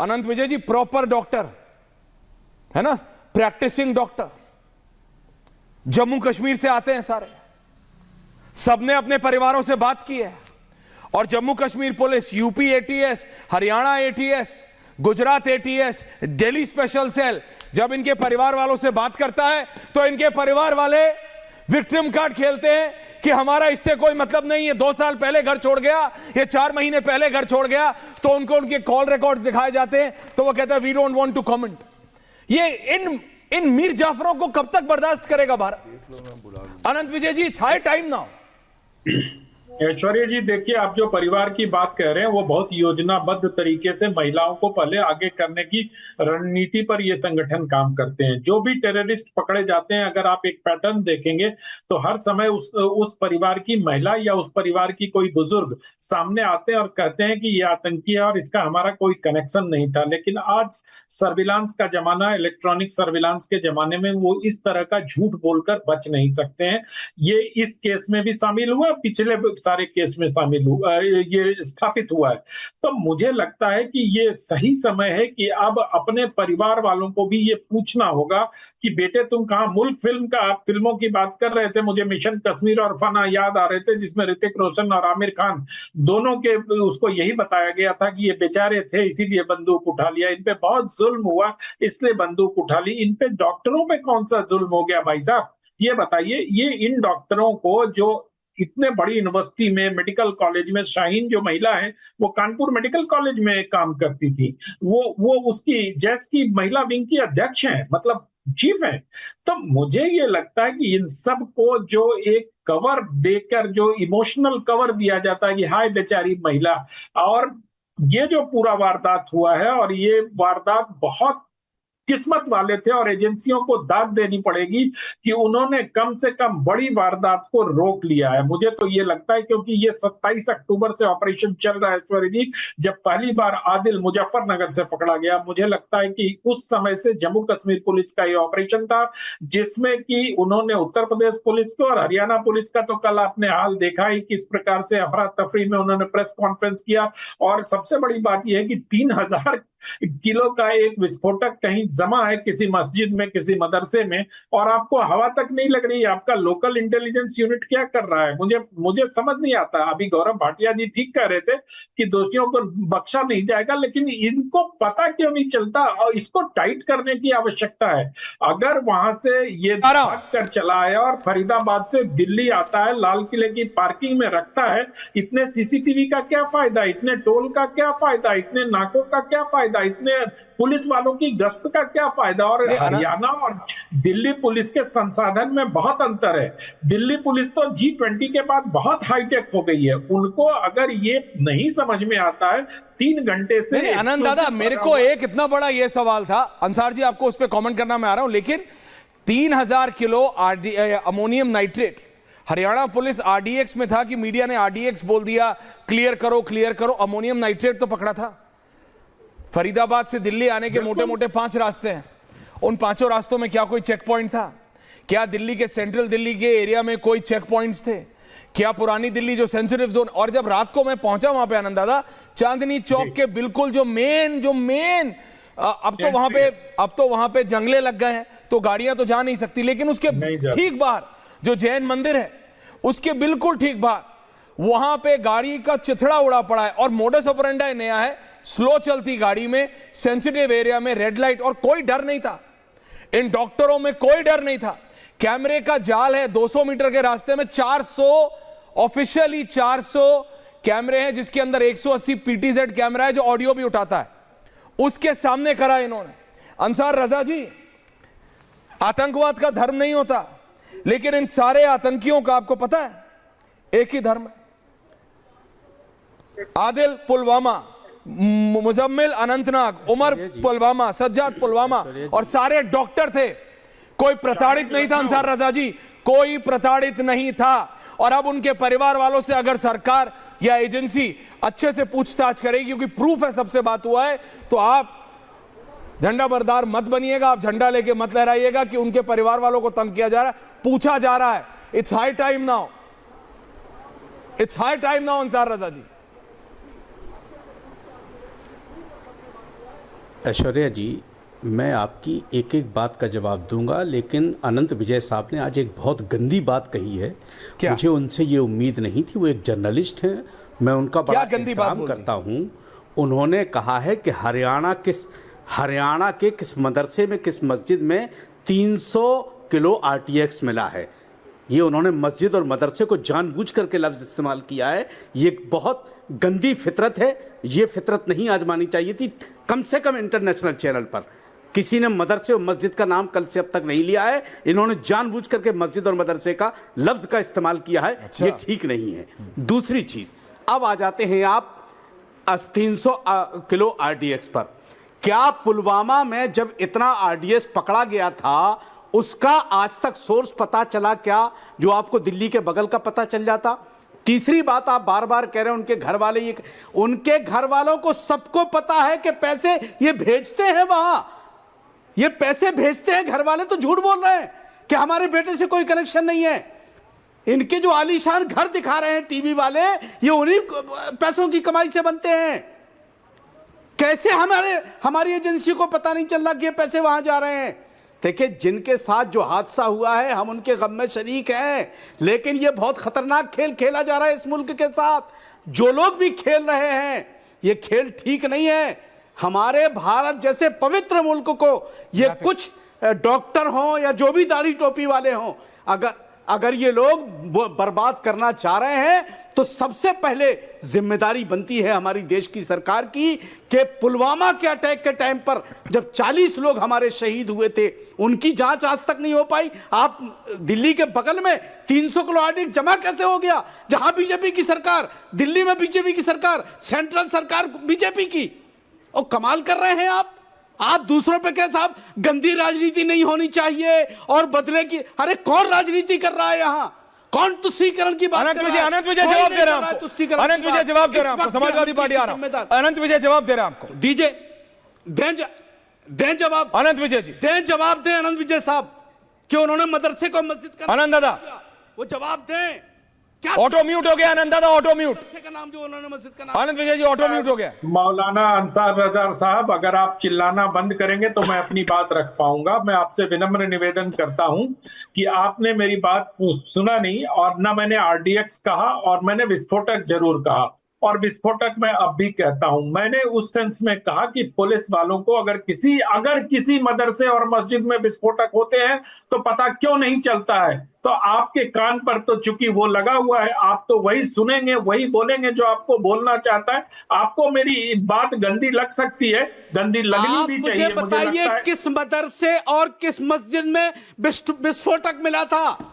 अनंत विजय जी proper doctor है ना, practising doctor, Jammu Kashmir से आते हैं सारे, सबने अपने परिवारों से बात की है। और Jammu Kashmir police, UP ATS, Haryana ATS, Gujarat ATS, Delhi special cell जब इनके परिवार वालों से बात करता है तो इनके परिवार वाले विक्टिम कार्ड खेलते हैं कि हमारा इससे कोई मतलब नहीं है, 2 साल पहले घर छोड़ गया, ये 4 महीने पहले घर छोड़ गया। तो उनको उनके कॉल रिकॉर्ड्स दिखाए जाते हैं तो वो कहता है we don't want to comment. ये इन मीर जाफरों को कब तक बर्दाश्त करेगा Bharat? Anant Vijay ji, it's high time now. Aishwarya ji, देखिए, आप जो परिवार की बात कह रहे हैं वो बहुत योजनाबद्ध तरीके से महिलाओं को पहले आगे करने की रणनीति पर ये संगठन काम करते हैं। जो भी टेररिस्ट पकड़े जाते हैं, अगर आप एक पैटर्न देखेंगे तो हर समय उस परिवार की महिला या उस परिवार की कोई बुजुर्ग सामने आते हैं और कहते हैं कि ये आतंकी है और इसका हमारा कोई कनेक्शन नहीं था। लेकिन आज सर्विलांस का जमाना, इलेक्ट्रॉनिक सर्विलांस के जमाने में वो इस तरह का झूठ बोलकर बच नहीं सकते हैं। ये इस केस में भी शामिल हुआ, पिछले सारे केस में शामिल हुआ, ये स्थापित हुआ है। तो मुझे लगता है कि ये सही समय है कि अब अपने परिवार वालों को भी ये पूछना होगा कि बेटे तुम कहां। मुल्क फिल्म का, आप फिल्मों की बात कर रहे थे, मुझे मिशन कश्मीर और फना याद आ रहे थे, जिसमें ऋतिक रोशन और आमिर खान दोनों के उसको यही बताया गया था कि ये बेचारे थे इसीलिए बंदूक उठा लिया, इन पे बहुत जुल्म हुआ इसलिए बंदूक उठा ली। इन पे डॉक्टरों पे कौन सा जुल्म हो गया भाई साहब, ये बताइए। ये इन डॉक्टरों को जो इतने बड़ी यूनिवर्सिटी में, मेडिकल कॉलेज में, शाहीन जो महिला है वो कानपुर मेडिकल कॉलेज में काम करती थी, वो उसकी जैस की महिला विंग की अध्यक्ष हैं, मतलब चीफ है। तो मुझे ये लगता है कि इन सब को जो एक कवर देकर, जो इमोशनल कवर दिया जाता है कि हाय बेचारी महिला, और ये जो पूरा वारदात हुआ है, और ये वारदात बहुत किस्मत वाले थे और एजेंसियों को दाद देनी पड़ेगी कि उन्होंने कम से कम बड़ी वारदात को रोक लिया है। मुझे तो ये लगता है, क्योंकि ये 27 अक्टूबर से ऑपरेशन चल रहा है ऐश्वर्या जी, जब पहली बार आदिल मुजफ्फरनगर से पकड़ा गया, मुझे लगता है कि उस समय से जम्मू कश्मीर पुलिस का ये ऑपरेशन था, जिसमें कि उन्होंने उत्तर प्रदेश पुलिस को और हरियाणा पुलिस का तो कल आपने हाल देखा ही, किस प्रकार से अफरा तफरी में उन्होंने प्रेस कॉन्फ्रेंस किया। और सबसे बड़ी बात यह है कि 3000 किलो का एक विस्फोटक कहीं जमा है किसी मस्जिद में, किसी मदरसे में, और आपको हवा तक नहीं लग रही है। आपका लोकल इंटेलिजेंस यूनिट क्या कर रहा है? मुझे समझ नहीं आता। अभी गौरव भाटिया जी ठीक कह रहे थे कि दोषियों को बख्शा नहीं जाएगा, लेकिन इनको पता क्यों नहीं चलता? और इसको टाइट करने की आवश्यकता है। अगर वहां से ये भाग कर चला है और फरीदाबाद से दिल्ली आता है, लाल किले की पार्किंग में रखता है, इतने सीसीटीवी का क्या फायदा, इतने टोल का क्या फायदा, इतने नाकों का क्या फायदा, इतने पुलिस वालों की गश्त का क्या फायदा? और हरियाणा और दिल्ली पुलिस के संसाधन में बहुत अंतर है। दिल्ली पुलिस तो G20 के बाद बहुत हाईटेक हो गई है। उनको अगर ये नहीं समझ में आता है, 3 घंटे से नहीं, आनंद दादा, मेरे को एक इतना बड़ा ये सवाल था, अंसार जी आपको उस पर कॉमेंट करना मैं आ रहा हूं, लेकिन 3000 kilo ammonium nitrate, Haryana police RDX में था कि मीडिया ने RDX बोल दिया, क्लियर करो। अमोनियम नाइट्रेट तो पकड़ा था। फरीदाबाद से दिल्ली आने के मोटे मोटे 5 रास्ते हैं। उन 5 रास्तों में क्या कोई चेक पॉइंट था? क्या दिल्ली के, सेंट्रल दिल्ली के एरिया में कोई चेक पॉइंट्स थे? क्या पुरानी दिल्ली जो सेंसिटिव जोन? और जब रात को मैं पहुंचा वहां पे आनंद दादा, चांदनी चौक के बिल्कुल जो मेन अब तो वहां पे जंगले लग गए हैं तो गाड़ियां तो जा नहीं सकती, लेकिन उसके ठीक बाहर जो जैन मंदिर है उसके बिल्कुल ठीक बाहर वहां पे गाड़ी का चिथड़ा उड़ा पड़ा है। और मोडस ऑपरेंडी नया है, स्लो चलती गाड़ी में, सेंसिटिव एरिया में, रेड लाइट, और कोई डर नहीं था। इन डॉक्टरों में कोई डर नहीं था। कैमरे का जाल है 200 मीटर के रास्ते में, 400 ऑफिशियली 400 कैमरे हैं, जिसके अंदर 180 PTZ कैमरा है जो ऑडियो भी उठाता है। उसके सामने करा इन्होंने। अंसार रजा जी, आतंकवाद का धर्म नहीं होता, लेकिन इन सारे आतंकियों का आपको पता है एक ही धर्म है। आदिल पुलवामा, मुजम्मिल अनंतनाग, उमर पुलवामा, सज्जाद पुलवामा, और सारे डॉक्टर थे। कोई प्रताड़ित नहीं था अंसार रजा जी, कोई प्रताड़ित नहीं था। और अब उनके परिवार वालों से अगर सरकार या एजेंसी अच्छे से पूछताछ करेगी, क्योंकि प्रूफ है, सबसे बात हुआ है, तो आप झंडा बरदार मत बनिएगा, आप झंडा लेके मत लहराइएगा कि उनके परिवार वालों को तंग किया जा रहा है, पूछा जा रहा है। It's high time now, it's high time now Ansar Raza ji. Aishwarya ji, मैं आपकी एक एक बात का जवाब दूंगा, लेकिन अनंत विजय साहब ने आज एक बहुत गंदी बात कही है। क्या? मुझे उनसे ये उम्मीद नहीं थी। वो एक जर्नलिस्ट हैं, मैं उनका बड़ा गंदी बात एहतराम करता हूं। उन्होंने कहा है कि हरियाणा के किस मदरसे में, किस मस्जिद में 300 किलो आरटीएक्स मिला है। ये उन्होंने मस्जिद और मदरसे को जानबूझ करके लफ्ज़ इस्तेमाल किया है। ये बहुत गंदी फितरत है। ये फितरत नहीं आजमानी चाहिए थी, कम से कम इंटरनेशनल चैनल पर। किसी ने मदरसे और मस्जिद का नाम कल से अब तक नहीं लिया है। इन्होंने जानबूझ करके मस्जिद और मदरसे का लफ्ज़ का इस्तेमाल किया है। अच्छा। ये ठीक नहीं है। दूसरी चीज़, अब आ जाते हैं आप 300 किलो आरडीएक्स पर। क्या पुलवामा में जब इतना आरडीएक्स पकड़ा गया था, उसका आज तक सोर्स पता चला क्या, जो आपको दिल्ली के बगल का पता चल जाता? तीसरी बात, आप बार बार कह रहे हैं उनके घर वाले, ये उनके घर वालों को सबको पता है कि पैसे ये भेजते हैं वहां, ये पैसे भेजते हैं। घर वाले तो झूठ बोल रहे हैं कि हमारे बेटे से कोई कनेक्शन नहीं है। इनके जो आलीशान घर दिखा रहे हैं टीवी वाले, ये उन्हीं पैसों की कमाई से बनते हैं। कैसे हमारी एजेंसी को पता नहीं चल रहा कि ये पैसे वहां जा रहे हैं? देखिए, जिनके साथ जो हादसा हुआ है, हम उनके गम में शरीक हैं, लेकिन ये बहुत खतरनाक खेल खेला जा रहा है इस मुल्क के साथ। जो लोग भी खेल रहे हैं, ये खेल ठीक नहीं है। हमारे भारत जैसे पवित्र मुल्क को ये कुछ डॉक्टर हों या जो भी दाढ़ी टोपी वाले हों, अगर ये लोग बर्बाद करना चाह रहे हैं, तो सबसे पहले जिम्मेदारी बनती है हमारी देश की सरकार की कि पुलवामा के अटैक के टाइम पर जब 40 लोग हमारे शहीद हुए थे, उनकी जांच आज तक नहीं हो पाई। आप दिल्ली के बगल में 300 किलो आरडीएक्स जमा कैसे हो गया, जहां बीजेपी की सरकार, दिल्ली में बीजेपी की सरकार, सेंट्रल सरकार बीजेपी की, और कमाल कर रहे हैं आप दूसरों पे क्या साहब, गंदी राजनीति नहीं होनी चाहिए और बदले की। अरे कौन राजनीति कर रहा है यहाँ? कौन तुष्टीकरण की बात कर रहा है? अनंत विजय जवाब दे रहा है आपको। अनंत विजय जवाब दे रहा है आपको। समाजवादी पार्टी आ रहा है। अनंत विजय जवाब दे रहा है आपको। दीजिए, दें जवाब। अनंत विजय जी, दें जवाब, दें अनंत विजय साहब, कि उन्होंने मदरसे को मस्जिद का अनंत दादा, वो जवाब दें। क्या ऑटो म्यूट हो गया अनंत दादा, ऑटो म्यूट। मदरसे का नाम जो उन्होंने मस्जिद का नाम। अनंत विजय जी ऑटो म्यूट हो गया। मौलाना अंसार रजा साहब, अगर आप चिल्लाना बंद करेंगे तो मैं अपनी बात रख पाऊंगा। मैं आपसे विनम्र निवेदन करता हूं कि आपने मेरी बात सुना नहीं, और न मैंने आरडीएक्स कहा, और मैंने विस्फोटक जरूर कहा, और विस्फोटक मैं अब भी कहता हूं। मैंने उस सेंस में कहा कि पुलिस वालों को अगर किसी मदरसे और मस्जिद में विस्फोटक होते हैं तो पता क्यों नहीं चलता है? तो आपके कान पर तो चूंकि वो लगा हुआ है, आप तो वही सुनेंगे, वही बोलेंगे जो आपको बोलना चाहता है। आपको मेरी बात गंदी लग सकती है, गंदी लगनी भी चाहिए। मुझे बताइए, किस मदरसे और किस मस्जिद में विस्फोटक मिला था?